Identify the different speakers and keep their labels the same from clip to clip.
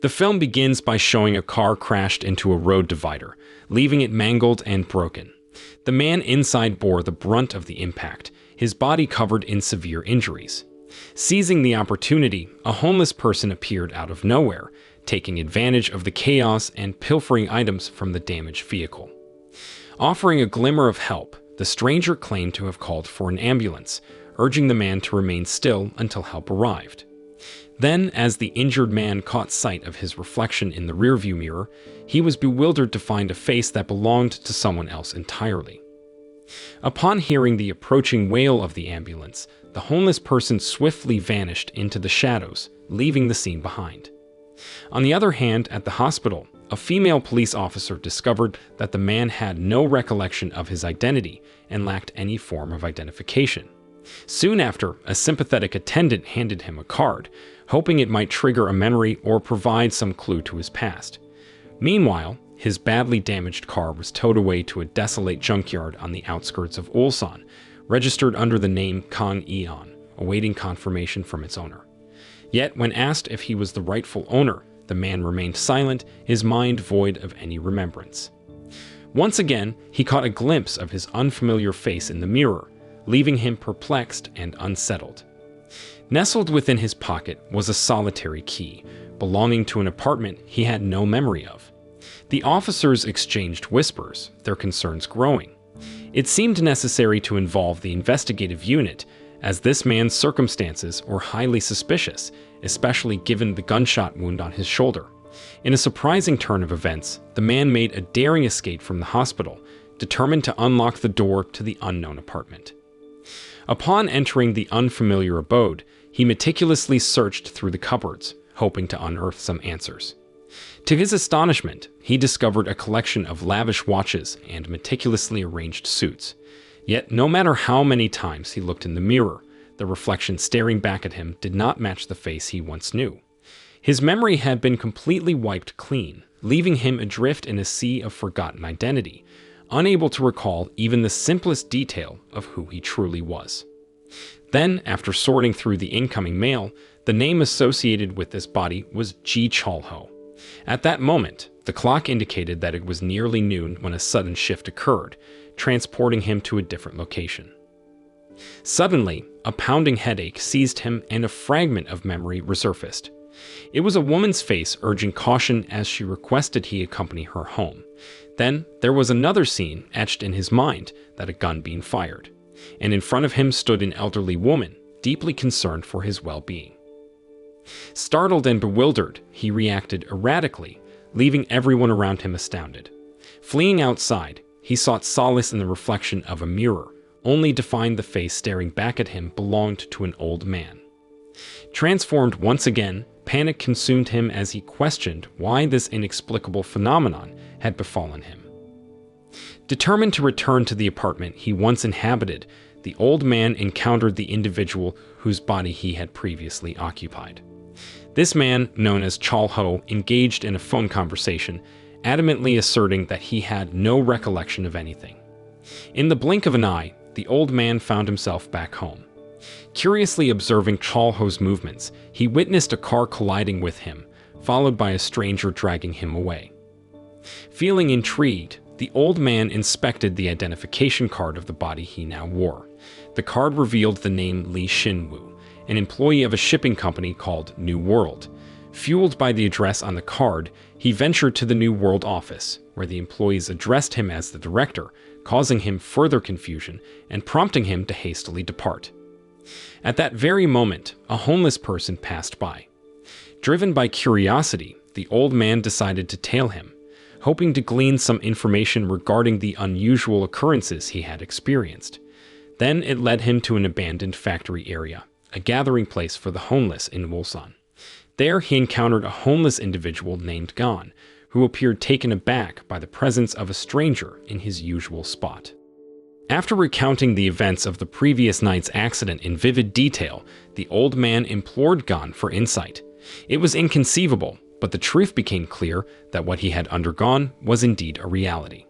Speaker 1: The film begins by showing a car crashed into a road divider, leaving it mangled and broken. The man inside bore the brunt of the impact, his body covered in severe injuries. Seizing the opportunity, a homeless person appeared out of nowhere, taking advantage of the chaos and pilfering items from the damaged vehicle. Offering a glimmer of help, the stranger claimed to have called for an ambulance, urging the man to remain still until help arrived. Then, as the injured man caught sight of his reflection in the rearview mirror, he was bewildered to find a face that belonged to someone else entirely. Upon hearing the approaching wail of the ambulance, the homeless person swiftly vanished into the shadows, leaving the scene behind. On the other hand, at the hospital, a female police officer discovered that the man had no recollection of his identity and lacked any form of identification. Soon after, a sympathetic attendant handed him a card, hoping it might trigger a memory or provide some clue to his past. Meanwhile, his badly damaged car was towed away to a desolate junkyard on the outskirts of Ulsan, registered under the name Kang Eon, awaiting confirmation from its owner. Yet, when asked if he was the rightful owner, the man remained silent, his mind void of any remembrance. Once again, he caught a glimpse of his unfamiliar face in the mirror, leaving him perplexed and unsettled. Nestled within his pocket was a solitary key, belonging to an apartment he had no memory of. The officers exchanged whispers, their concerns growing. It seemed necessary to involve the investigative unit, as this man's circumstances were highly suspicious, especially given the gunshot wound on his shoulder. In a surprising turn of events, the man made a daring escape from the hospital, determined to unlock the door to the unknown apartment. Upon entering the unfamiliar abode, he meticulously searched through the cupboards, hoping to unearth some answers. To his astonishment, he discovered a collection of lavish watches and meticulously arranged suits. Yet, no matter how many times he looked in the mirror, the reflection staring back at him did not match the face he once knew. His memory had been completely wiped clean, leaving him adrift in a sea of forgotten identity, unable to recall even the simplest detail of who he truly was. Then, after sorting through the incoming mail, the name associated with this body was Ji Cholho. At that moment, the clock indicated that it was nearly noon when a sudden shift occurred, transporting him to a different location. Suddenly, a pounding headache seized him and a fragment of memory resurfaced. It was a woman's face urging caution as she requested he accompany her home. Then, there was another scene etched in his mind, that a gun being fired, and in front of him stood an elderly woman, deeply concerned for his well-being. Startled and bewildered, he reacted erratically, leaving everyone around him astounded. Fleeing outside, he sought solace in the reflection of a mirror, only to find the face staring back at him belonged to an old man. Transformed once again, panic consumed him as he questioned why this inexplicable phenomenon had befallen him. Determined to return to the apartment he once inhabited, the old man encountered the individual whose body he had previously occupied. This man, known as Cholho, engaged in a phone conversation, adamantly asserting that he had no recollection of anything. In the blink of an eye, the old man found himself back home. Curiously observing Cholho's movements, he witnessed a car colliding with him, followed by a stranger dragging him away. Feeling intrigued, the old man inspected the identification card of the body he now wore. The card revealed the name Li Xinwu, an employee of a shipping company called New World. Fueled by the address on the card, he ventured to the New World office, where the employees addressed him as the director, causing him further confusion and prompting him to hastily depart. At that very moment, a homeless person passed by. Driven by curiosity, the old man decided to tail him, hoping to glean some information regarding the unusual occurrences he had experienced. Then it led him to an abandoned factory area, a gathering place for the homeless in Ulsan. There he encountered a homeless individual named Gan, who appeared taken aback by the presence of a stranger in his usual spot. After recounting the events of the previous night's accident in vivid detail, the old man implored Gan for insight. It was inconceivable, but the truth became clear that what he had undergone was indeed a reality.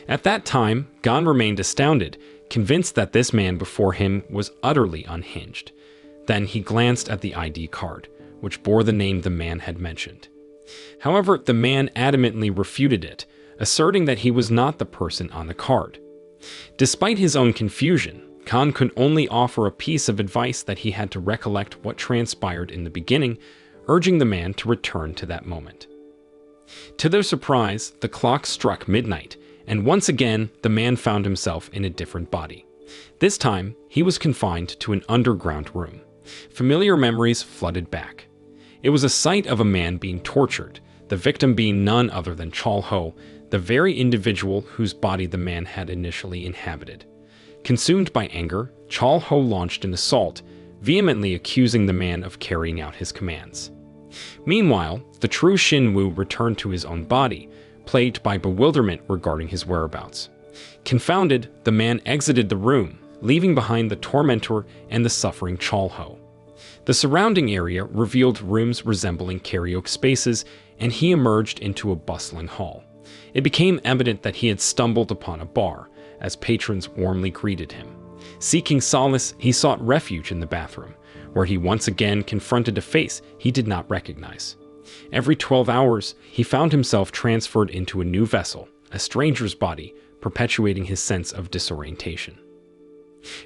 Speaker 1: At that time, Gan remained astounded, convinced that this man before him was utterly unhinged. Then he glanced at the ID card, which bore the name the man had mentioned. However, the man adamantly refuted it, asserting that he was not the person on the card. Despite his own confusion, Khan could only offer a piece of advice that he had to recollect what transpired in the beginning, urging the man to return to that moment. To their surprise, the clock struck midnight, and once again, the man found himself in a different body. This time, he was confined to an underground room. Familiar memories flooded back. It was a sight of a man being tortured, the victim being none other than Chol Ho, the very individual whose body the man had initially inhabited. Consumed by anger, Chol Ho launched an assault, vehemently accusing the man of carrying out his commands. Meanwhile, the true Shin Woo returned to his own body, plagued by bewilderment regarding his whereabouts. Confounded, the man exited the room, leaving behind the tormentor and the suffering Chol Ho. The surrounding area revealed rooms resembling karaoke spaces, and he emerged into a bustling hall. It became evident that he had stumbled upon a bar, as patrons warmly greeted him. Seeking solace, he sought refuge in the bathroom, where he once again confronted a face he did not recognize. Every 12 hours, he found himself transferred into a new vessel, a stranger's body, perpetuating his sense of disorientation.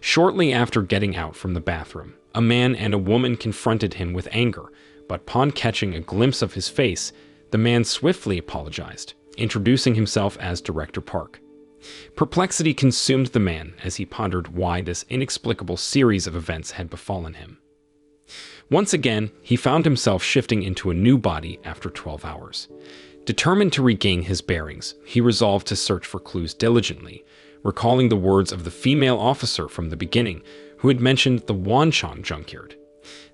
Speaker 1: Shortly after getting out from the bathroom, a man and a woman confronted him with anger, but upon catching a glimpse of his face, the man swiftly apologized, introducing himself as Director Park. Perplexity consumed the man as he pondered why this inexplicable series of events had befallen him. Once again, he found himself shifting into a new body after 12 hours. Determined to regain his bearings, he resolved to search for clues diligently, recalling the words of the female officer from the beginning who had mentioned the Wanchong junkyard.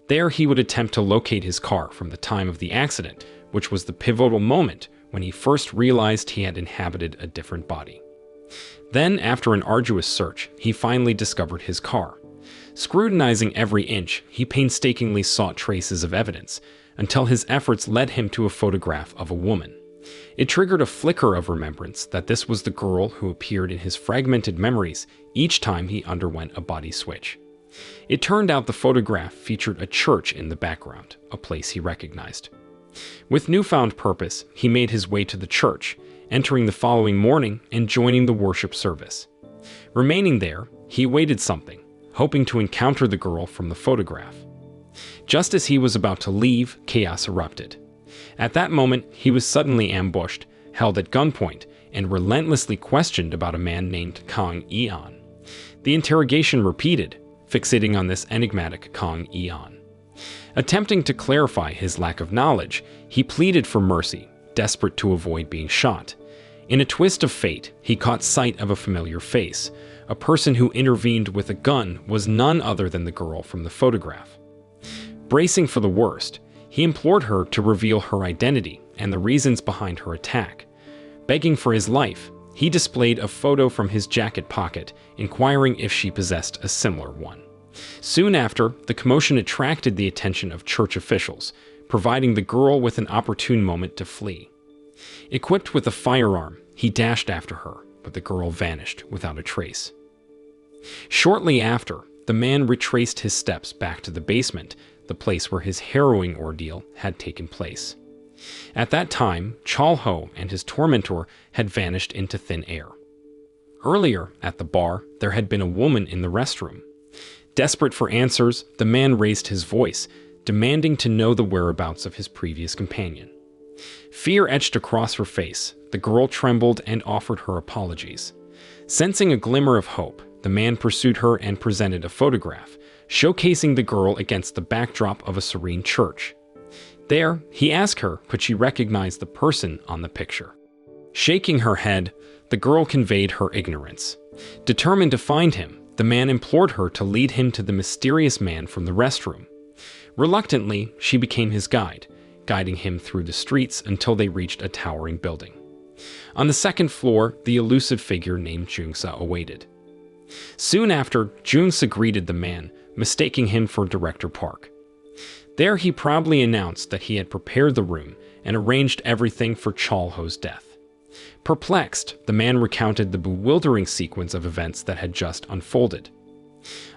Speaker 1: There he would attempt to locate his car from the time of the accident, which was the pivotal moment when he first realized he had inhabited a different body. Then, after an arduous search, he finally discovered his car. Scrutinizing every inch, he painstakingly sought traces of evidence, until his efforts led him to a photograph of a woman. It triggered a flicker of remembrance that this was the girl who appeared in his fragmented memories each time he underwent a body switch. It turned out the photograph featured a church in the background, a place he recognized. With newfound purpose, he made his way to the church, entering the following morning and joining the worship service. Remaining there, he awaited something, hoping to encounter the girl from the photograph. Just as he was about to leave, chaos erupted. At that moment, he was suddenly ambushed, held at gunpoint, and relentlessly questioned about a man named Kang Eon. The interrogation repeated, fixating on this enigmatic Kang Eon. Attempting to clarify his lack of knowledge, he pleaded for mercy, desperate to avoid being shot. In a twist of fate, he caught sight of a familiar face. A person who intervened with a gun was none other than the girl from the photograph. Bracing for the worst, he implored her to reveal her identity and the reasons behind her attack. Begging for his life, he displayed a photo from his jacket pocket, inquiring if she possessed a similar one. Soon after, the commotion attracted the attention of church officials, providing the girl with an opportune moment to flee. Equipped with a firearm, he dashed after her, but the girl vanished without a trace. Shortly after, the man retraced his steps back to the basement, the place where his harrowing ordeal had taken place. At that time, Chol Ho and his tormentor had vanished into thin air. Earlier, at the bar, there had been a woman in the restroom. Desperate for answers, the man raised his voice, demanding to know the whereabouts of his previous companion. Fear etched across her face. The girl trembled and offered her apologies. Sensing a glimmer of hope, the man pursued her and presented a photograph, showcasing the girl against the backdrop of a serene church. There, he asked her could she recognize the person on the picture. Shaking her head, the girl conveyed her ignorance. Determined to find him, the man implored her to lead him to the mysterious man from the restroom. Reluctantly, she became his guide, guiding him through the streets until they reached a towering building. On the second floor, the elusive figure named Jungsa awaited. Soon after, Jungsa greeted the man, mistaking him for Director Park. There he proudly announced that he had prepared the room and arranged everything for Chol Ho's death. Perplexed, the man recounted the bewildering sequence of events that had just unfolded.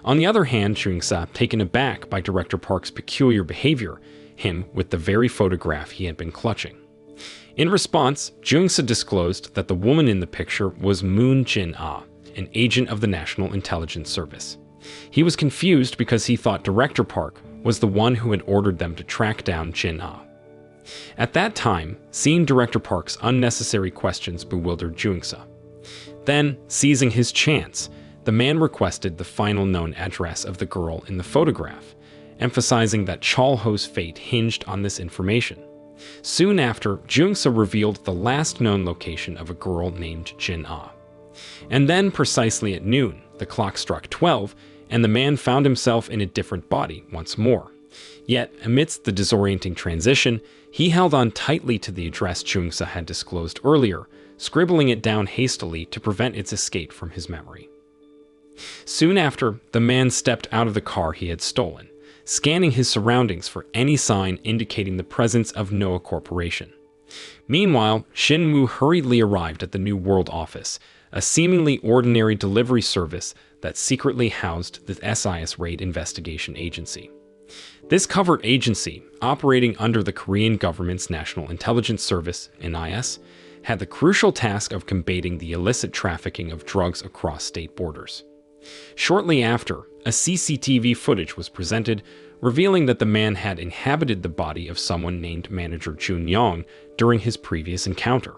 Speaker 1: On the other hand, Jungsa, taken aback by Director Park's peculiar behavior, him with the very photograph he had been clutching. In response, Jung-se disclosed that the woman in the picture was Moon Jin-ah, an agent of the National Intelligence Service. He was confused because he thought Director Park was the one who had ordered them to track down Jin-ah. At that time, seeing Director Park's unnecessary questions bewildered Jung-se. Then, seizing his chance, the man requested the final known address of the girl in the photograph, emphasizing that Chol-ho's fate hinged on this information. Soon after, Jung-se revealed the last known location of a girl named Jin-ah. And then, precisely at noon, the clock struck 12, and the man found himself in a different body once more. Yet, amidst the disorienting transition, he held on tightly to the address Jung-se had disclosed earlier, scribbling it down hastily to prevent its escape from his memory. Soon after, the man stepped out of the car he had stolen, scanning his surroundings for any sign indicating the presence of Noah Corporation. Meanwhile, Shin-woo hurriedly arrived at the New World office, a seemingly ordinary delivery service that secretly housed the SIS Raid Investigation Agency. This covert agency, operating under the Korean government's National Intelligence Service, NIS, had the crucial task of combating the illicit trafficking of drugs across state borders. Shortly after, a CCTV footage was presented, revealing that the man had inhabited the body of someone named Manager Jun Yong during his previous encounter.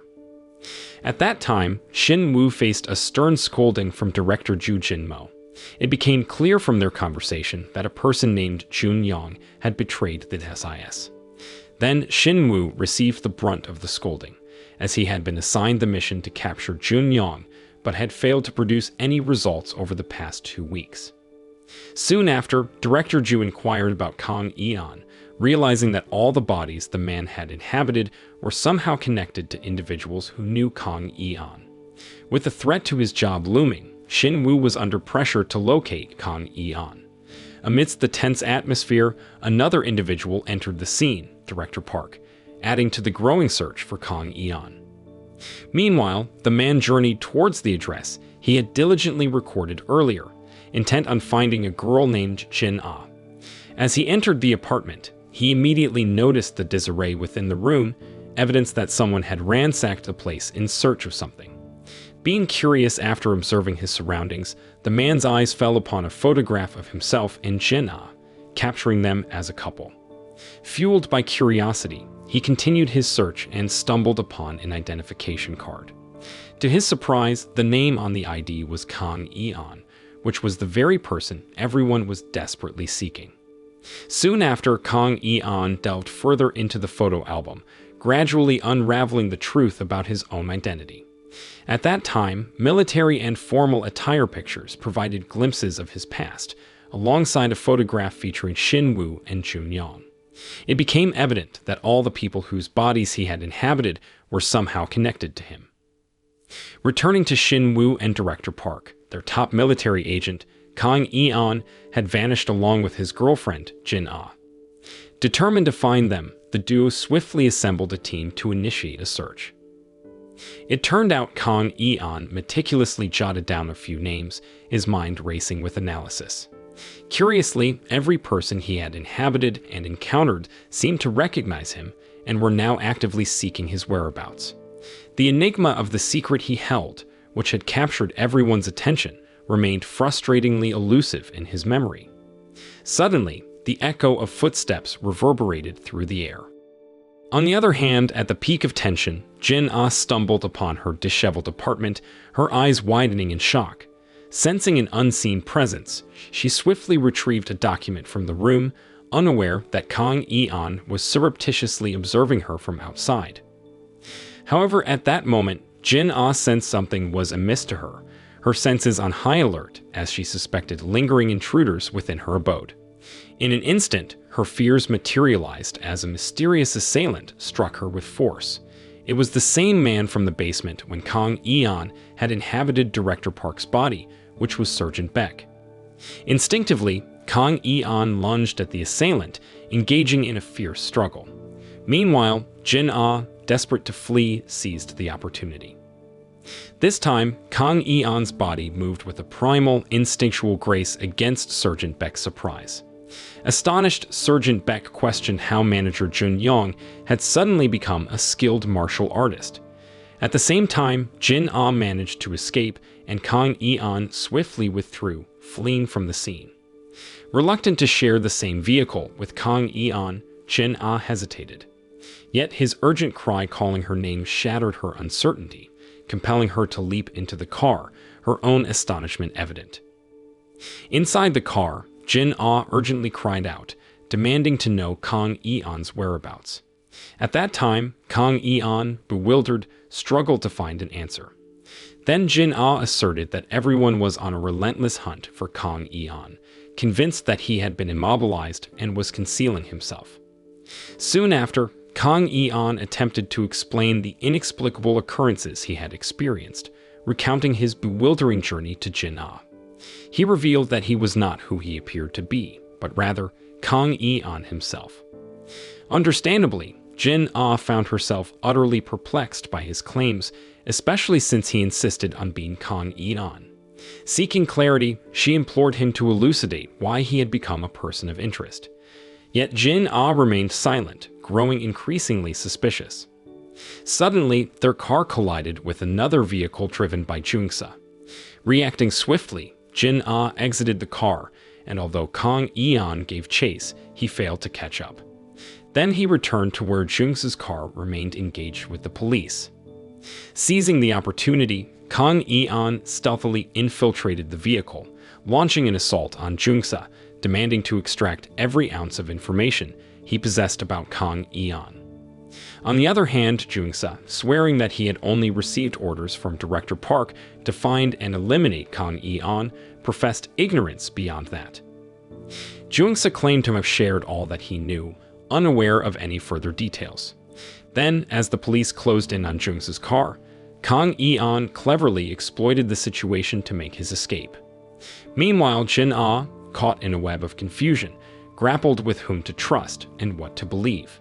Speaker 1: At that time, Shin-woo faced a stern scolding from director Ju Jin-mo. It became clear from their conversation that a person named Jun Yong had betrayed the SIS. Then Shin-woo received the brunt of the scolding, as he had been assigned the mission to capture Jun Yong, but had failed to produce any results over the past 2 weeks. Soon after, Director Ju inquired about Kang Eon, realizing that all the bodies the man had inhabited were somehow connected to individuals who knew Kang Eon. With the threat to his job looming, Shin-woo was under pressure to locate Kang Eon. Amidst the tense atmosphere, another individual entered the scene, Director Park, adding to the growing search for Kang Eon. Meanwhile, the man journeyed towards the address he had diligently recorded earlier, intent on finding a girl named Jin-ah. As he entered the apartment, he immediately noticed the disarray within the room, evidence that someone had ransacked the place in search of something. Being curious after observing his surroundings, the man's eyes fell upon a photograph of himself and Jin-ah, capturing them as a couple. Fueled by curiosity, he continued his search and stumbled upon an identification card. To his surprise, the name on the ID was Kang Eon, which was the very person everyone was desperately seeking. Soon after, Kang Eon delved further into the photo album, gradually unraveling the truth about his own identity. At that time, military and formal attire pictures provided glimpses of his past, alongside a photograph featuring Shin-woo and Jun Yong. It became evident that all the people whose bodies he had inhabited were somehow connected to him. Returning to Shin-woo and Director Park, their top military agent, Kang Eon, had vanished along with his girlfriend, Jin-ah. Determined to find them, the duo swiftly assembled a team to initiate a search. It turned out Kang Eon meticulously jotted down a few names, his mind racing with analysis. Curiously, every person he had inhabited and encountered seemed to recognize him and were now actively seeking his whereabouts. The enigma of the secret he held, which had captured everyone's attention, remained frustratingly elusive in his memory. Suddenly, the echo of footsteps reverberated through the air. On the other hand, at the peak of tension, Jin-ah stumbled upon her disheveled apartment, her eyes widening in shock. Sensing an unseen presence, she swiftly retrieved a document from the room, unaware that Kang Eon was surreptitiously observing her from outside. However, at that moment, Jin-ah sensed something was amiss to her, her senses on high alert as she suspected lingering intruders within her abode. In an instant, her fears materialized as a mysterious assailant struck her with force. It was the same man from the basement when Kang Eon had inhabited Director Park's body, which was Sergeant Beck. Instinctively, Kang Eon lunged at the assailant, engaging in a fierce struggle. Meanwhile, Jin-ah, desperate to flee, seized the opportunity. This time, Kang Eon's body moved with a primal, instinctual grace against Sergeant Beck's surprise. Astonished, Sergeant Beck questioned how manager Jun Yong had suddenly become a skilled martial artist. At the same time, Jin Ah managed to escape, and Kang Yi-an swiftly withdrew, fleeing from the scene. Reluctant to share the same vehicle with Kang Yi-an, Jin Ah hesitated. Yet his urgent cry calling her name shattered her uncertainty, compelling her to leap into the car, her own astonishment evident. Inside the car, Jin Ah urgently cried out, demanding to know Kang Yi-an's whereabouts. At that time, Kang Yi-an, bewildered, struggled to find an answer. Then Jin Ah asserted that everyone was on a relentless hunt for Kang Yi-an, convinced that he had been immobilized and was concealing himself. Soon after, Kang Yi-an attempted to explain the inexplicable occurrences he had experienced, recounting his bewildering journey to Jin Ah. He revealed that he was not who he appeared to be, but rather Kang Yi-an himself. Understandably, Jin Ah found herself utterly perplexed by his claims, especially since he insisted on being Kang Yi-an. Seeking clarity, she implored him to elucidate why he had become a person of interest. Yet Jin Ah remained silent, growing increasingly suspicious. Suddenly, their car collided with another vehicle driven by Jungsa. Reacting swiftly, Jin Ah exited the car, and although Kang Yi-an gave chase, he failed to catch up. Then he returned to where Jungsa's car remained engaged with the police. Seizing the opportunity, Kang Yi-an stealthily infiltrated the vehicle, launching an assault on Jungsa, demanding to extract every ounce of information he possessed about Kang Yi-an. On the other hand, Jungsa, swearing that he had only received orders from Director Park to find and eliminate Kang Yi-an, professed ignorance beyond that. Jungsa claimed to have shared all that he knew, unaware of any further details. Then, as the police closed in on Jungsa's car, Kang Yi-an cleverly exploited the situation to make his escape. Meanwhile, Jin Ah, caught in a web of confusion, grappled with whom to trust and what to believe.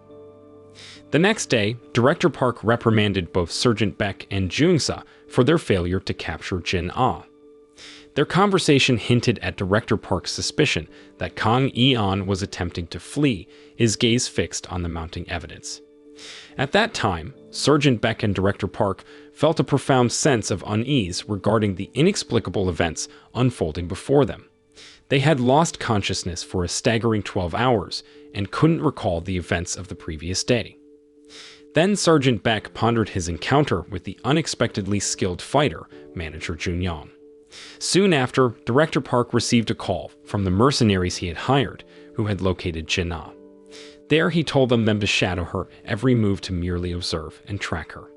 Speaker 1: The next day, Director Park reprimanded both Sergeant Beck and Jungsa for their failure to capture Jin Ah. Their conversation hinted at Director Park's suspicion that Kang Yi-an was attempting to flee, his gaze fixed on the mounting evidence. At that time, Sergeant Beck and Director Park felt a profound sense of unease regarding the inexplicable events unfolding before them. They had lost consciousness for a staggering 12 hours and couldn't recall the events of the previous day. Then Sergeant Beck pondered his encounter with the unexpectedly skilled fighter, manager Jun Yong. Soon after, Director Park received a call from the mercenaries he had hired, who had located Jin Ah. There he told them to shadow her every move to merely observe and track her.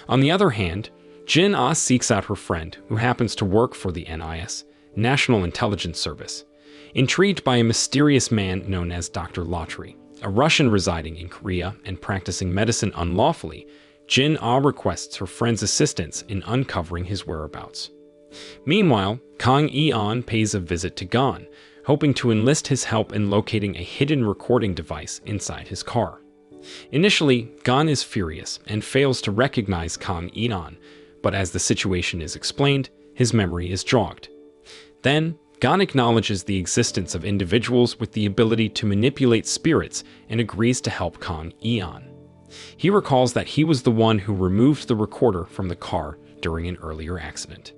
Speaker 1: On the other hand, Jin Ah seeks out her friend, who happens to work for the NIS, National Intelligence Service. Intrigued by a mysterious man known as Dr. Lottery, a Russian residing in Korea and practicing medicine unlawfully, Jin Ah requests her friend's assistance in uncovering his whereabouts. Meanwhile, Kang Yi-an pays a visit to Gon, hoping to enlist his help in locating a hidden recording device inside his car. Initially, Gon is furious and fails to recognize Kang Yi-an, but as the situation is explained, his memory is jogged. Then, Gon acknowledges the existence of individuals with the ability to manipulate spirits and agrees to help Kang Yi-an. He recalls that he was the one who removed the recorder from the car during an earlier accident.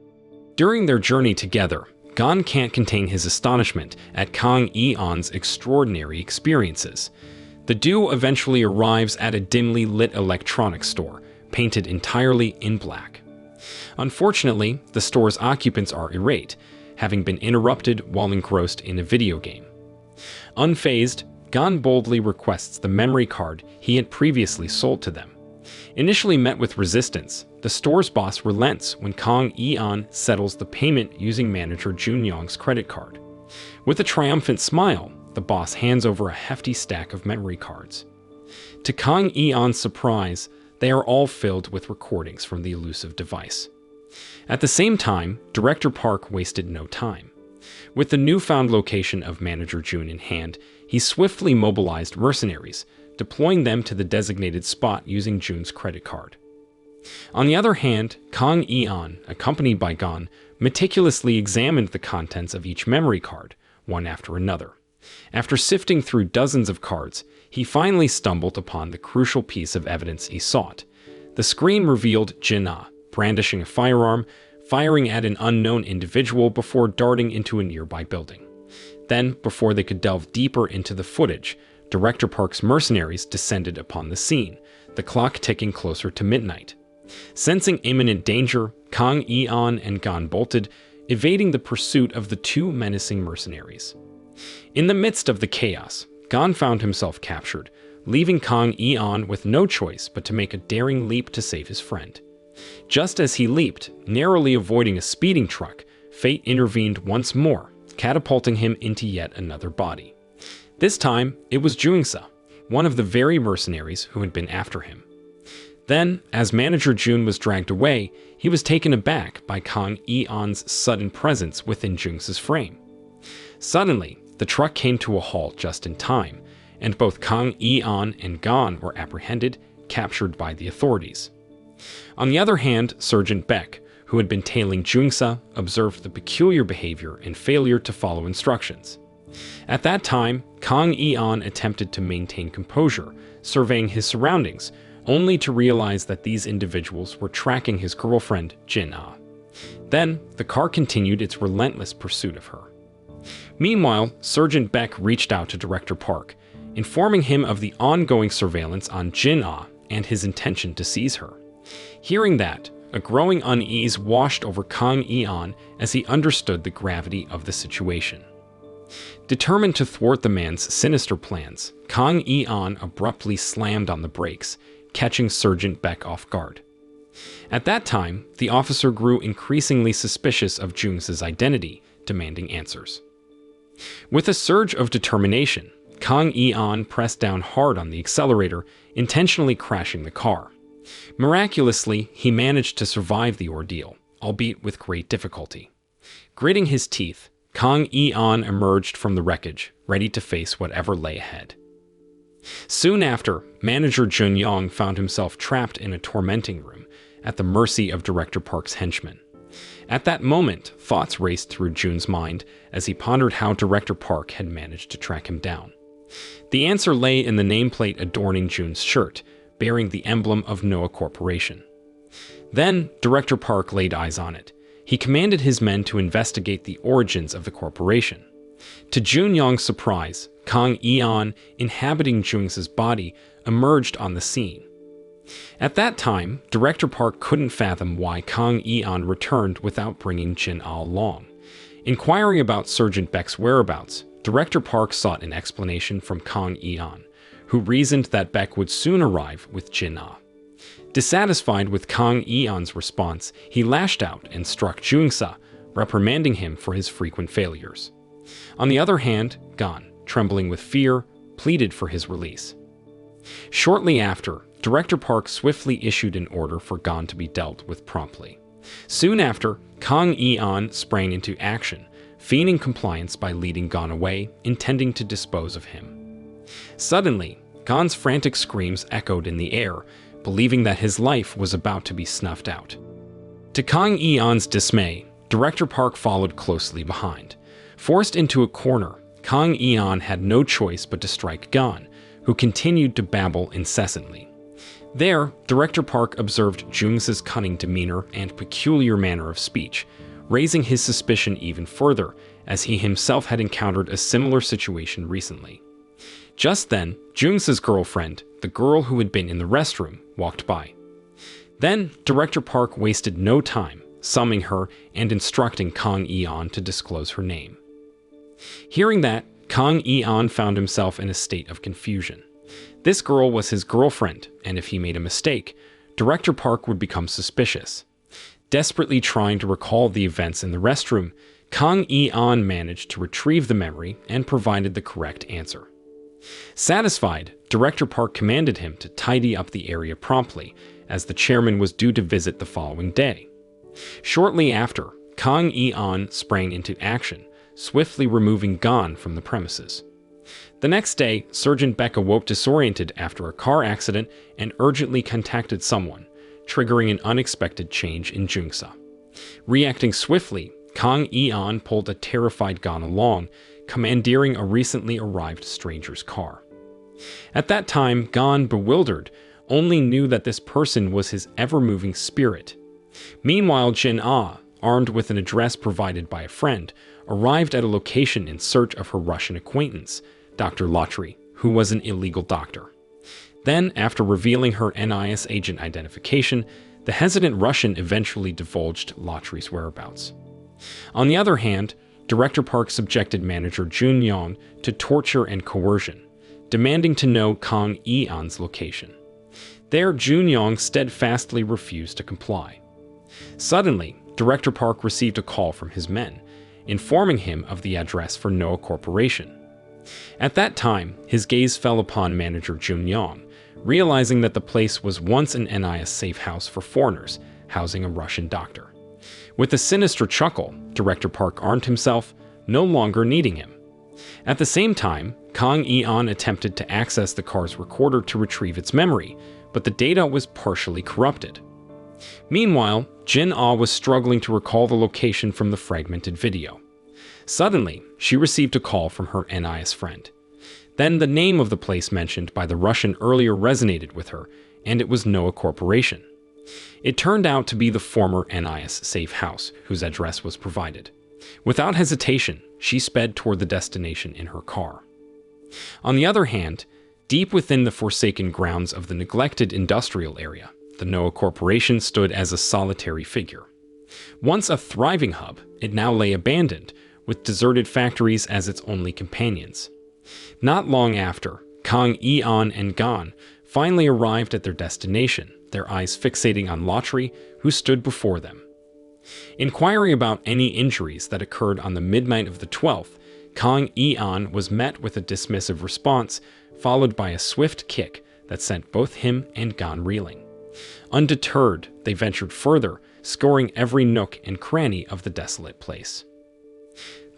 Speaker 1: During their journey together, Gon can't contain his astonishment at Kang Yi-an's extraordinary experiences. The duo eventually arrives at a dimly lit electronics store, painted entirely in black. Unfortunately, the store's occupants are irate, having been interrupted while engrossed in a video game. Unfazed, Gon boldly requests the memory card he had previously sold to them. Initially met with resistance, the store's boss relents when Kang Yi-an settles the payment using manager Jun Yong's credit card. With a triumphant smile, the boss hands over a hefty stack of memory cards. To Kang Yi-an's surprise, they are all filled with recordings from the elusive device. At the same time, Director Park wasted no time. With the newfound location of manager Jun in hand, he swiftly mobilized mercenaries, deploying them to the designated spot using Jun's credit card. On the other hand, Kang Yi-an, accompanied by Gon, meticulously examined the contents of each memory card, one after another. After sifting through dozens of cards, he finally stumbled upon the crucial piece of evidence he sought. The screen revealed Jin-ah brandishing a firearm, firing at an unknown individual before darting into a nearby building. Then, before they could delve deeper into the footage, Director Park's mercenaries descended upon the scene, the clock ticking closer to midnight. Sensing imminent danger, Kang Eon and Gon bolted, evading the pursuit of the two menacing mercenaries. In the midst of the chaos, Gon found himself captured, leaving Kang Eon with no choice but to make a daring leap to save his friend. Just as he leaped, narrowly avoiding a speeding truck, fate intervened once more, catapulting him into yet another body. This time, it was Junsa, one of the very mercenaries who had been after him. Then, as Manager Jun was dragged away, he was taken aback by Kang Eon's sudden presence within Junsa's frame. Suddenly, the truck came to a halt just in time, and both Kang Eon and Gon were apprehended, captured by the authorities. On the other hand, Sergeant Beck, who had been tailing Junsa, observed the peculiar behavior and failure to follow instructions. At that time, Kang Eon attempted to maintain composure, surveying his surroundings, only to realize that these individuals were tracking his girlfriend, Jin-ah. Then, the car continued its relentless pursuit of her. Meanwhile, Sergeant Beck reached out to Director Park, informing him of the ongoing surveillance on Jin-ah and his intention to seize her. Hearing that, a growing unease washed over Kang Eon as he understood the gravity of the situation. Determined to thwart the man's sinister plans, Kang Eon abruptly slammed on the brakes, catching Sergeant Beck off guard. At that time, the officer grew increasingly suspicious of Junsa's identity, demanding answers. With a surge of determination, Kang Eon pressed down hard on the accelerator, intentionally crashing the car. Miraculously, he managed to survive the ordeal, albeit with great difficulty. Gritting his teeth, Kang Eon emerged from the wreckage, ready to face whatever lay ahead. Soon after, Manager Jun Yong found himself trapped in a tormenting room, at the mercy of Director Park's henchmen. At that moment, thoughts raced through Jun's mind as he pondered how Director Park had managed to track him down. The answer lay in the nameplate adorning Jun's shirt, bearing the emblem of Noah Corporation. Then, Director Park laid eyes on it. He commanded his men to investigate the origins of the corporation. To Jun Yong's surprise, Kang Eon, inhabiting Junsa's body, emerged on the scene. At that time, Director Park couldn't fathom why Kang Eon returned without bringing Jin-ah along. Inquiring about Sergeant Beck's whereabouts, Director Park sought an explanation from Kang Eon, who reasoned that Beck would soon arrive with Jin-ah. Dissatisfied with Kang Eon's response, he lashed out and struck Junsa, reprimanding him for his frequent failures. On the other hand, Gon, trembling with fear, pleaded for his release. Shortly after, Director Park swiftly issued an order for Gon to be dealt with promptly. Soon after, Kang Eon sprang into action, feigning compliance by leading Gon away, intending to dispose of him. Suddenly, Gon's frantic screams echoed in the air, believing that his life was about to be snuffed out. To Kang Eon's dismay, Director Park followed closely behind. Forced into a corner, Kang Eon had no choice but to strike Gon, who continued to babble incessantly. There, Director Park observed Junsa's cunning demeanor and peculiar manner of speech, raising his suspicion even further, as he himself had encountered a similar situation recently. Just then, Junsa's girlfriend, the girl who had been in the restroom, walked by. Then, Director Park wasted no time, summoning her and instructing Kang Eon to disclose her name. Hearing that, Kang Eon found himself in a state of confusion. This girl was his girlfriend, and if he made a mistake, Director Park would become suspicious. Desperately trying to recall the events in the restroom, Kang Eon managed to retrieve the memory and provided the correct answer. Satisfied, Director Park commanded him to tidy up the area promptly, as the chairman was due to visit the following day. Shortly after, Kang Eon sprang into action, swiftly removing Gon from the premises. The next day, Sergeant Beck awoke disoriented after a car accident and urgently contacted someone, triggering an unexpected change in Junsa. Reacting swiftly, Kang Eon pulled a terrified Gon along, commandeering a recently arrived stranger's car. At that time, Gan, bewildered, only knew that this person was his ever-moving spirit. Meanwhile, Jin Ah, armed with an address provided by a friend, arrived at a location in search of her Russian acquaintance, Dr. Lotry, who was an illegal doctor. Then, after revealing her NIS agent identification, the hesitant Russian eventually divulged Lotry's whereabouts. On the other hand, Director Park subjected manager Jun Yong to torture and coercion, demanding to know Kang Yi-an's location. There, Jun Yong steadfastly refused to comply. Suddenly, Director Park received a call from his men, informing him of the address for Noah Corporation. At that time, his gaze fell upon manager Jun Yong, realizing that the place was once an NIS safe house for foreigners, housing a Russian doctor. With a sinister chuckle, Director Park armed himself, no longer needing him. At the same time, Kang Yi-an attempted to access the car's recorder to retrieve its memory, but the data was partially corrupted. Meanwhile, Jin Ah was struggling to recall the location from the fragmented video. Suddenly, she received a call from her NIS friend. Then the name of the place mentioned by the Russian earlier resonated with her, and it was Noah Corporation. It turned out to be the former NIS safe house, whose address was provided. Without hesitation, she sped toward the destination in her car. On the other hand, deep within the forsaken grounds of the neglected industrial area, the Noah Corporation stood as a solitary figure. Once a thriving hub, it now lay abandoned, with deserted factories as its only companions. Not long after, Kang Yi-an and Gan finally arrived at their destination, their eyes fixating on Lotry, who stood before them. Inquiring about any injuries that occurred on the midnight of the 12th, Kang Yi-an was met with a dismissive response, followed by a swift kick that sent both him and Gan reeling. Undeterred, they ventured further, scoring every nook and cranny of the desolate place.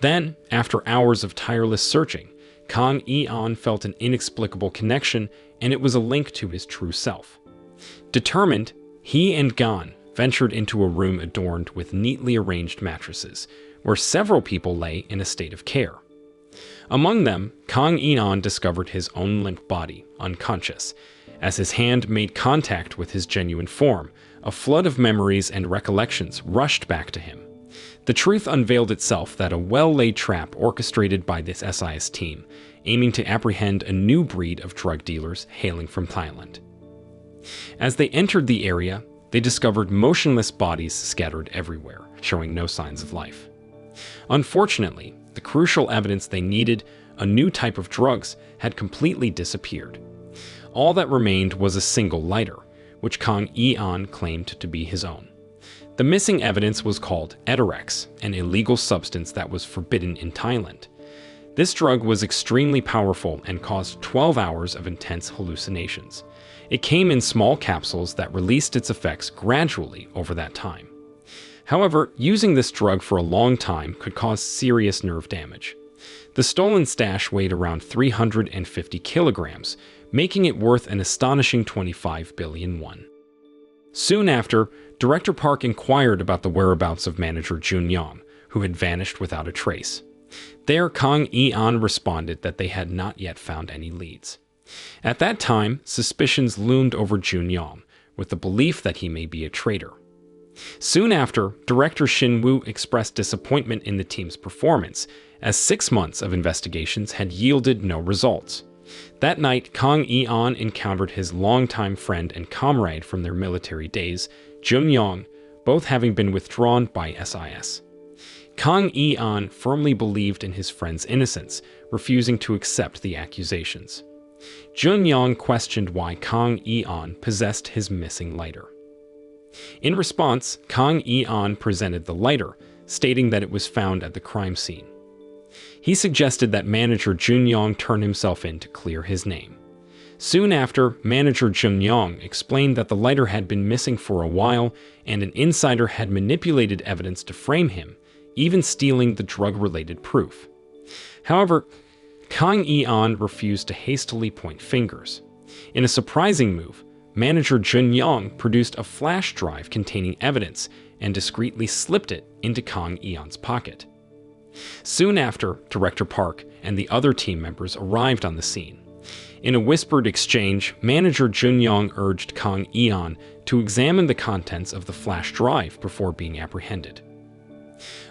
Speaker 1: Then, after hours of tireless searching, Kang Yi-an felt an inexplicable connection, and it was a link to his true self. Determined, he and Gan ventured into a room adorned with neatly arranged mattresses, where several people lay in a state of care. Among them, Kang Yi-an discovered his own limp body, unconscious. As his hand made contact with his genuine form, a flood of memories and recollections rushed back to him. The truth unveiled itself that a well-laid trap orchestrated by this SIS team, aiming to apprehend a new breed of drug dealers hailing from Thailand. As they entered the area, they discovered motionless bodies scattered everywhere, showing no signs of life. Unfortunately, the crucial evidence they needed, a new type of drugs, had completely disappeared. All that remained was a single lighter, which Kang Yi-an claimed to be his own. The missing evidence was called Etirex, an illegal substance that was forbidden in Thailand. This drug was extremely powerful and caused 12 hours of intense hallucinations. It came in small capsules that released its effects gradually over that time. However, using this drug for a long time could cause serious nerve damage. The stolen stash weighed around 350 kilograms, making it worth an astonishing 25 billion won. Soon after, Director Park inquired about the whereabouts of manager Jun Yong, who had vanished without a trace. There, Kang Yi-an responded that they had not yet found any leads. At that time, suspicions loomed over Jun Yong, with the belief that he may be a traitor. Soon after, Director Shin Woo expressed disappointment in the team's performance, as 6 months of investigations had yielded no results. That night, Kang Yi-an encountered his longtime friend and comrade from their military days, Jun Yong, both having been withdrawn by SIS. Kang Yi-an firmly believed in his friend's innocence, refusing to accept the accusations. Jun Yong questioned why Kang Yi-an possessed his missing lighter. In response, Kang Yi-an presented the lighter, stating that it was found at the crime scene. He suggested that manager Jun Yong turn himself in to clear his name. Soon after, manager Jun Yong explained that the lighter had been missing for a while and an insider had manipulated evidence to frame him, even stealing the drug-related proof. However, Kang Yi-an refused to hastily point fingers. In a surprising move, manager Jun Yong produced a flash drive containing evidence and discreetly slipped it into Kang Yi-an's pocket. Soon after, Director Park and the other team members arrived on the scene. In a whispered exchange, manager Jun-young urged Kang Eon to examine the contents of the flash drive before being apprehended.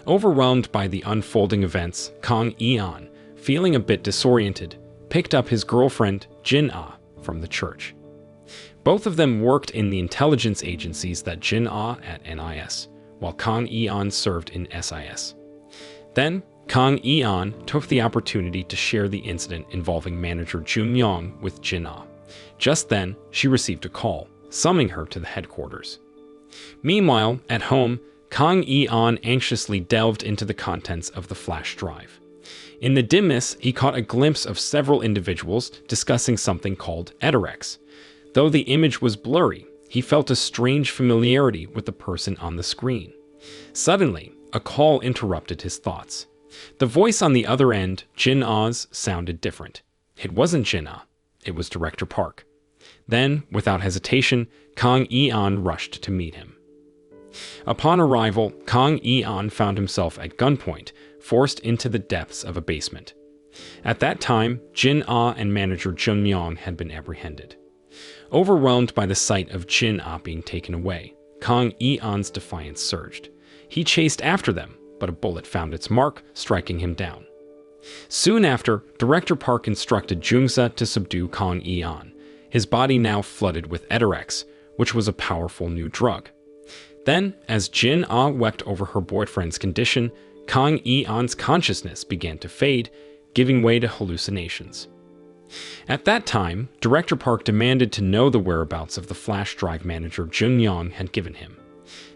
Speaker 1: Overwhelmed by the unfolding events, Kang Eon, feeling a bit disoriented, picked up his girlfriend, Jin-ah, from the church. Both of them worked in the intelligence agencies that Jin-ah at NIS, while Kang Eon served in SIS. Then, Kang Eon took the opportunity to share the incident involving manager Jun-young with Jin-ah. Just then, she received a call, summoning her to the headquarters. Meanwhile, at home, Kang Eon anxiously delved into the contents of the flash drive. In the dimness, he caught a glimpse of several individuals discussing something called Eterex. Though the image was blurry, he felt a strange familiarity with the person on the screen. Suddenly, a call interrupted his thoughts. The voice on the other end, Jin-ah's, sounded different. It wasn't Jin-ah, it was Director Park. Then, without hesitation, Kang Eon rushed to meet him. Upon arrival, Kang Eon found himself at gunpoint, forced into the depths of a basement. At that time, Jin-ah and manager Jun-young had been apprehended. Overwhelmed by the sight of Jin-ah being taken away, Kang Eon's defiance surged. He chased after them, but a bullet found its mark, striking him down. Soon after, Director Park instructed Jungsa to subdue Kang Eon, his body now flooded with Eterex, which was a powerful new drug. Then, as Jin-ah wept over her boyfriend's condition, Kang Eon's consciousness began to fade, giving way to hallucinations. At that time, Director Park demanded to know the whereabouts of the flash drive manager Jun-young had given him.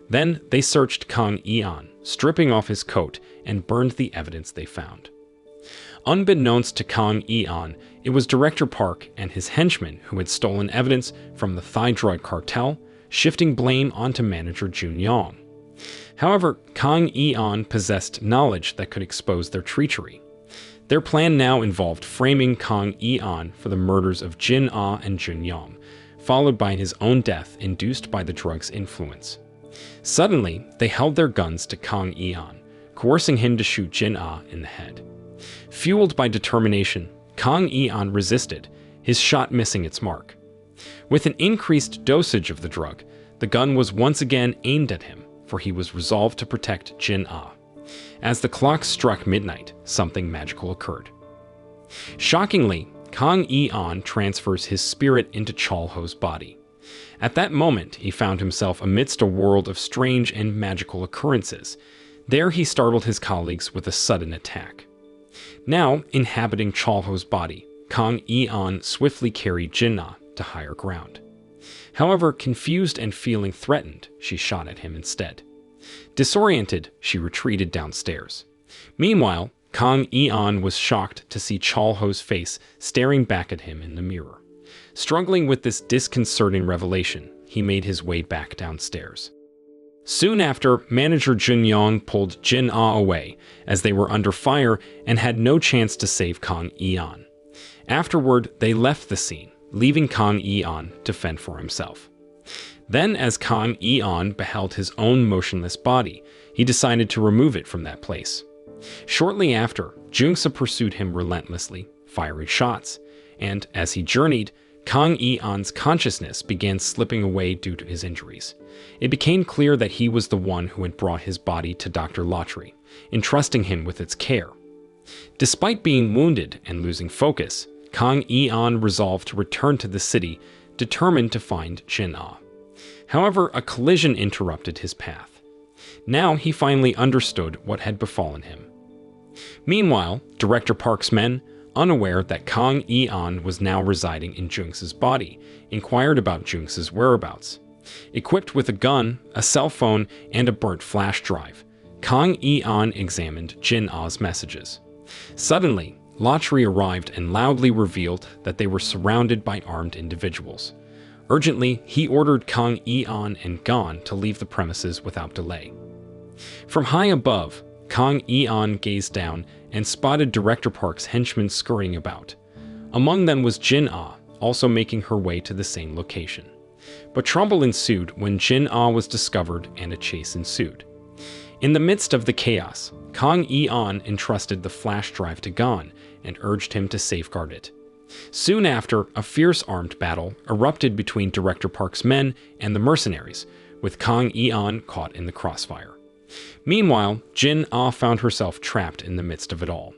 Speaker 1: Then they searched Kang Eon, stripping off his coat, and burned the evidence they found. Unbeknownst to Kang Eon, it was Director Park and his henchmen who had stolen evidence from the Thai drug cartel, shifting blame onto manager Jun-young. However, Kang Eon possessed knowledge that could expose their treachery. Their plan now involved framing Kang Eon for the murders of Jin-ah and Jun-young, followed by his own death induced by the drug's influence. Suddenly, they held their guns to Kang Eon, coercing him to shoot Jin-ah in the head. Fueled by determination, Kang Eon resisted, his shot missing its mark. With an increased dosage of the drug, the gun was once again aimed at him, for he was resolved to protect Jin-ah. As the clock struck midnight, something magical occurred. Shockingly, Kang Eon transfers his spirit into Cholho's body. At that moment, he found himself amidst a world of strange and magical occurrences. There he startled his colleagues with a sudden attack. Now, inhabiting Cholho's body, Kang Eon swiftly carried Jin-ah to higher ground. However, confused and feeling threatened, she shot at him instead. Disoriented, she retreated downstairs. Meanwhile, Kang Eon was shocked to see Cholho's face staring back at him in the mirror. Struggling with this disconcerting revelation, he made his way back downstairs. Soon after, manager Jun-young pulled Jin-ah away, as they were under fire and had no chance to save Kang Eon. Afterward, they left the scene, leaving Kang Eon to fend for himself. Then, as Kang Eon beheld his own motionless body, he decided to remove it from that place. Shortly after, Jungsa pursued him relentlessly, firing shots, and as he journeyed, Kang Eon's consciousness began slipping away due to his injuries. It became clear that he was the one who had brought his body to Dr. Lottery, entrusting him with its care. Despite being wounded and losing focus, Kang Eon resolved to return to the city, determined to find Jin-ah. However, a collision interrupted his path. Now he finally understood what had befallen him. Meanwhile, Director Park's men, unaware that Kang Eon was now residing in Jungsa's body, inquired about Jungsa's whereabouts. Equipped with a gun, a cell phone, and a burnt flash drive, Kang Eon examined Jin-ah's messages. Suddenly, Lottery arrived and loudly revealed that they were surrounded by armed individuals. Urgently, he ordered Kang Eon and Gon to leave the premises without delay. From high above, Kang Eon gazed down and spotted Director Park's henchmen scurrying about. Among them was Jin-ah, also making her way to the same location. But trouble ensued when Jin-ah was discovered and a chase ensued. In the midst of the chaos, Kang Eon entrusted the flash drive to Gon and urged him to safeguard it. Soon after, a fierce armed battle erupted between Director Park's men and the mercenaries, with Kang Eon caught in the crossfire. Meanwhile, Jin-Ah found herself trapped in the midst of it all.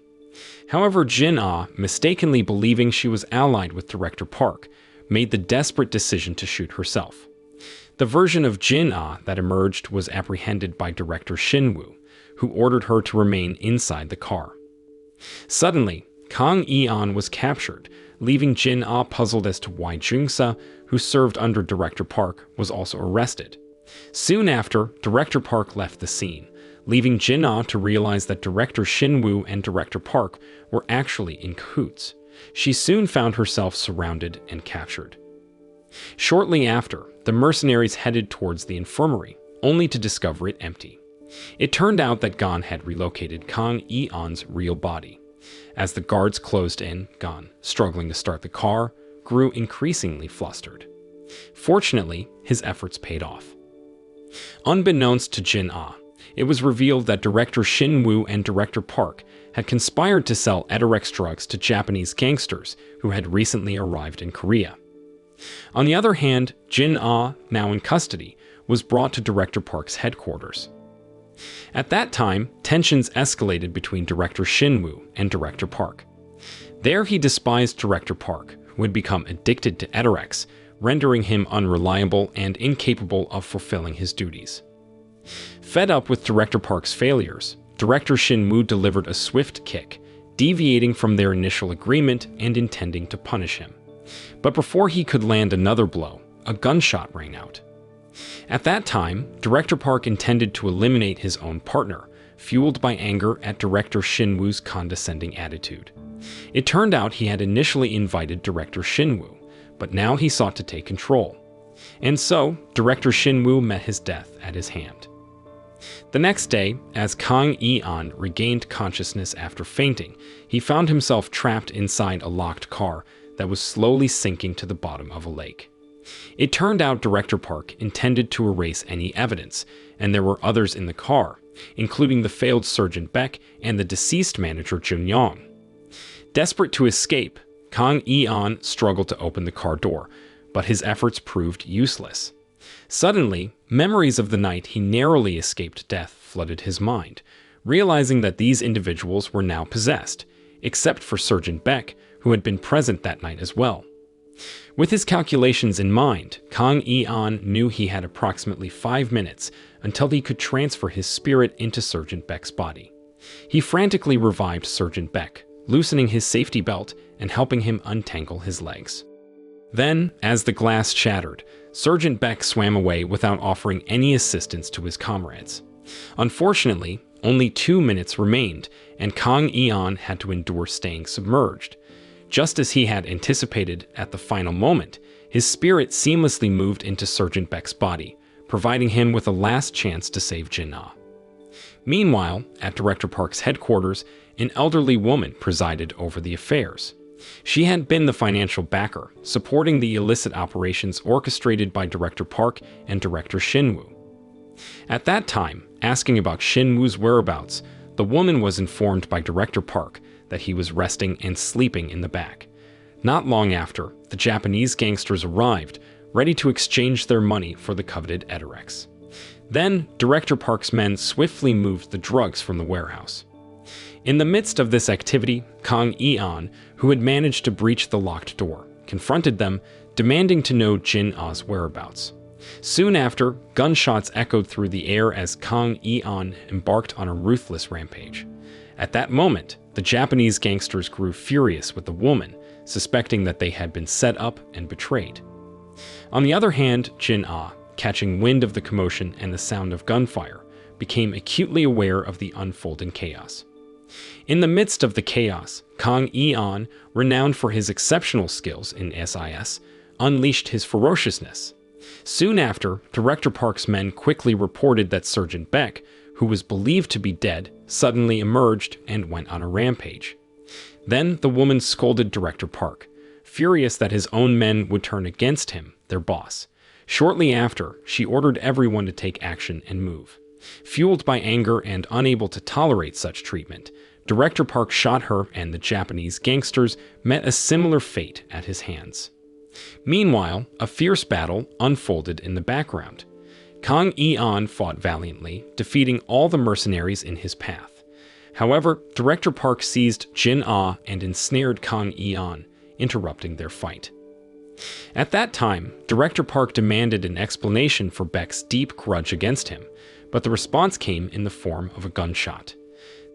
Speaker 1: However, Jin-Ah, mistakenly believing she was allied with Director Park, made the desperate decision to shoot herself. The version of Jin-Ah that emerged was apprehended by Director Shinwoo, who ordered her to remain inside the car. Suddenly, Kang Eon was captured, leaving Jin-Ah puzzled as to why Jungsa, who served under Director Park, was also arrested. Soon after, Director Park left the scene, leaving Jin-Ah to realize that Director Shinwoo and Director Park were actually in cahoots. She soon found herself surrounded and captured. Shortly after, the mercenaries headed towards the infirmary, only to discover it empty. It turned out that Gon had relocated Kang Eon's real body. As the guards closed in, Gon, struggling to start the car, grew increasingly flustered. Fortunately, his efforts paid off. Unbeknownst to Jin-Ah, it was revealed that Director Shinwoo and Director Park had conspired to sell Edorex drugs to Japanese gangsters who had recently arrived in Korea. On the other hand, Jin-Ah, now in custody, was brought to Director Park's headquarters. At that time, tensions escalated between Director Shinwoo and Director Park. There he despised Director Park, who had become addicted to Edorex, rendering him unreliable and incapable of fulfilling his duties. Fed up with Director Park's failures, Director Shinwoo delivered a swift kick, deviating from their initial agreement and intending to punish him. But before he could land another blow, a gunshot rang out. At that time, Director Park intended to eliminate his own partner, fueled by anger at Director Shinwoo's condescending attitude. It turned out he had initially invited Director Shinwoo, but now he sought to take control. And so, Director Shinwoo met his death at his hand. The next day, as Kang Eon regained consciousness after fainting, he found himself trapped inside a locked car that was slowly sinking to the bottom of a lake. It turned out Director Park intended to erase any evidence, and there were others in the car, including the failed Sergeant Beck and the deceased manager Jun Yong. Desperate to escape, Kang Eon struggled to open the car door, but his efforts proved useless. Suddenly, memories of the night he narrowly escaped death flooded his mind, realizing that these individuals were now possessed, except for Sergeant Beck, who had been present that night as well. With his calculations in mind, Kang Eon knew he had approximately 5 minutes until he could transfer his spirit into Sergeant Beck's body. He frantically revived Sergeant Beck, loosening his safety belt and helping him untangle his legs. Then, as the glass shattered, Sergeant Beck swam away without offering any assistance to his comrades. Unfortunately, only 2 minutes remained, and Kang Eon had to endure staying submerged. Just as he had anticipated at the final moment, his spirit seamlessly moved into Sergeant Beck's body, providing him with a last chance to save Jin-Ah. Meanwhile, at Director Park's headquarters, an elderly woman presided over the affairs. She had been the financial backer, supporting the illicit operations orchestrated by Director Park and Director Shinwoo. At that time, asking about Shinwoo's whereabouts, the woman was informed by Director Park that he was resting and sleeping in the back. Not long after, the Japanese gangsters arrived, ready to exchange their money for the coveted Edorex. Then, Director Park's men swiftly moved the drugs from the warehouse. In the midst of this activity, Kang Eon, who had managed to breach the locked door, confronted them, demanding to know Jin-Ah's whereabouts. Soon after, gunshots echoed through the air as Kang Eon embarked on a ruthless rampage. At that moment, the Japanese gangsters grew furious with the woman, suspecting that they had been set up and betrayed. On the other hand, Jin-Ah, catching wind of the commotion and the sound of gunfire, became acutely aware of the unfolding chaos. In the midst of the chaos, Kang Eon, renowned for his exceptional skills in SIS, unleashed his ferociousness. Soon after, Director Park's men quickly reported that Sergeant Beck, who was believed to be dead, suddenly emerged and went on a rampage. Then the woman scolded Director Park, furious that his own men would turn against him, their boss. Shortly after, she ordered everyone to take action and move. Fueled by anger and unable to tolerate such treatment, Director Park shot her, and the Japanese gangsters met a similar fate at his hands. Meanwhile, a fierce battle unfolded in the background. Kang Eon fought valiantly, defeating all the mercenaries in his path. However, Director Park seized Jin Ah and ensnared Kang Eon, interrupting their fight. At that time, Director Park demanded an explanation for Beck's deep grudge against him, but the response came in the form of a gunshot.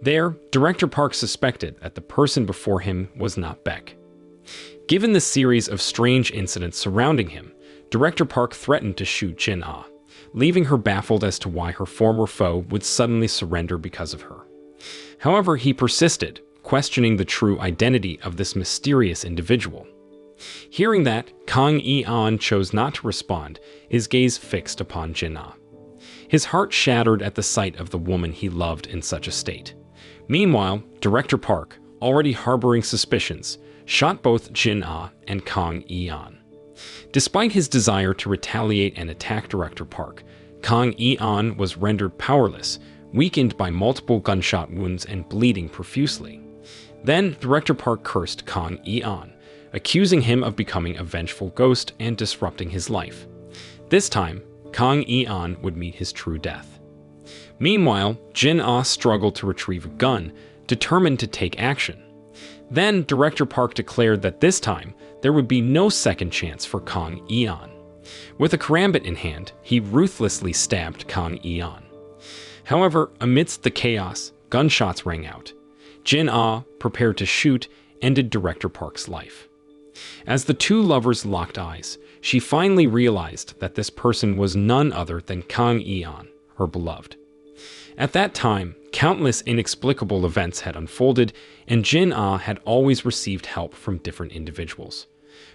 Speaker 1: There, Director Park suspected that the person before him was not Beck. Given the series of strange incidents surrounding him, Director Park threatened to shoot Jin Ah, leaving her baffled as to why her former foe would suddenly surrender because of her. However, he persisted, questioning the true identity of this mysterious individual. Hearing that, Kang Eon chose not to respond, his gaze fixed upon Jin Ah. His heart shattered at the sight of the woman he loved in such a state. Meanwhile, Director Park, already harboring suspicions, shot both Jin Ah and Kang Eon. Despite his desire to retaliate and attack Director Park, Kang Eon was rendered powerless, weakened by multiple gunshot wounds and bleeding profusely. Then, Director Park cursed Kang Eon, accusing him of becoming a vengeful ghost and disrupting his life. This time, Kang Eon would meet his true death. Meanwhile, Jin Ah struggled to retrieve a gun, determined to take action. Then, Director Park declared that this time, there would be no second chance for Kang Eon. With a karambit in hand, he ruthlessly stabbed Kang Eon. However, amidst the chaos, gunshots rang out. Jin Ah, prepared to shoot, ended Director Park's life. As the two lovers locked eyes, she finally realized that this person was none other than Kang Eon, her beloved. At that time, countless inexplicable events had unfolded, and Jin Ah had always received help from different individuals.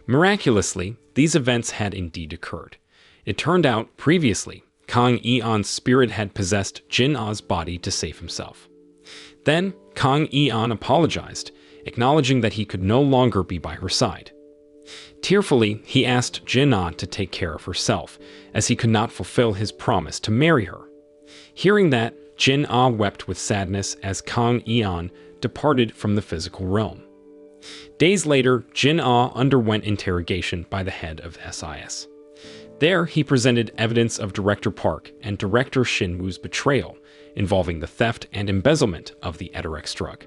Speaker 1: Miraculously, these events had indeed occurred. It turned out, previously, Kang Eon's spirit had possessed Jin Ah's body to save himself. Then, Kang Eon apologized, acknowledging that he could no longer be by her side. Tearfully, he asked Jin Ah to take care of herself, as he could not fulfill his promise to marry her. Hearing that, Jin Ah wept with sadness as Kang Eon departed from the physical realm. Days later, Jin Ah underwent interrogation by the head of SIS. There, he presented evidence of Director Park and Director Shinwoo's betrayal, involving the theft and embezzlement of the Edorex drug.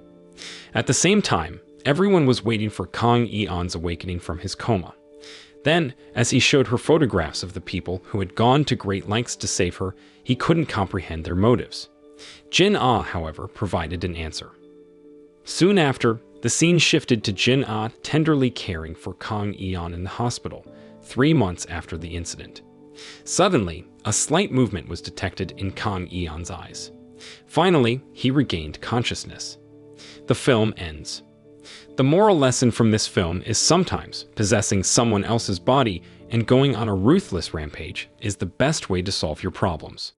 Speaker 1: At the same time, everyone was waiting for Kang Eon's awakening from his coma. Then, as he showed her photographs of the people who had gone to great lengths to save her, he couldn't comprehend their motives. Jin Ah, however, provided an answer. Soon after, the scene shifted to Jin Ah tenderly caring for Kang Eon in the hospital, 3 months after the incident. Suddenly, a slight movement was detected in Kang Eon's eyes. Finally, he regained consciousness. The film ends. The moral lesson from this film is sometimes possessing someone else's body and going on a ruthless rampage is the best way to solve your problems.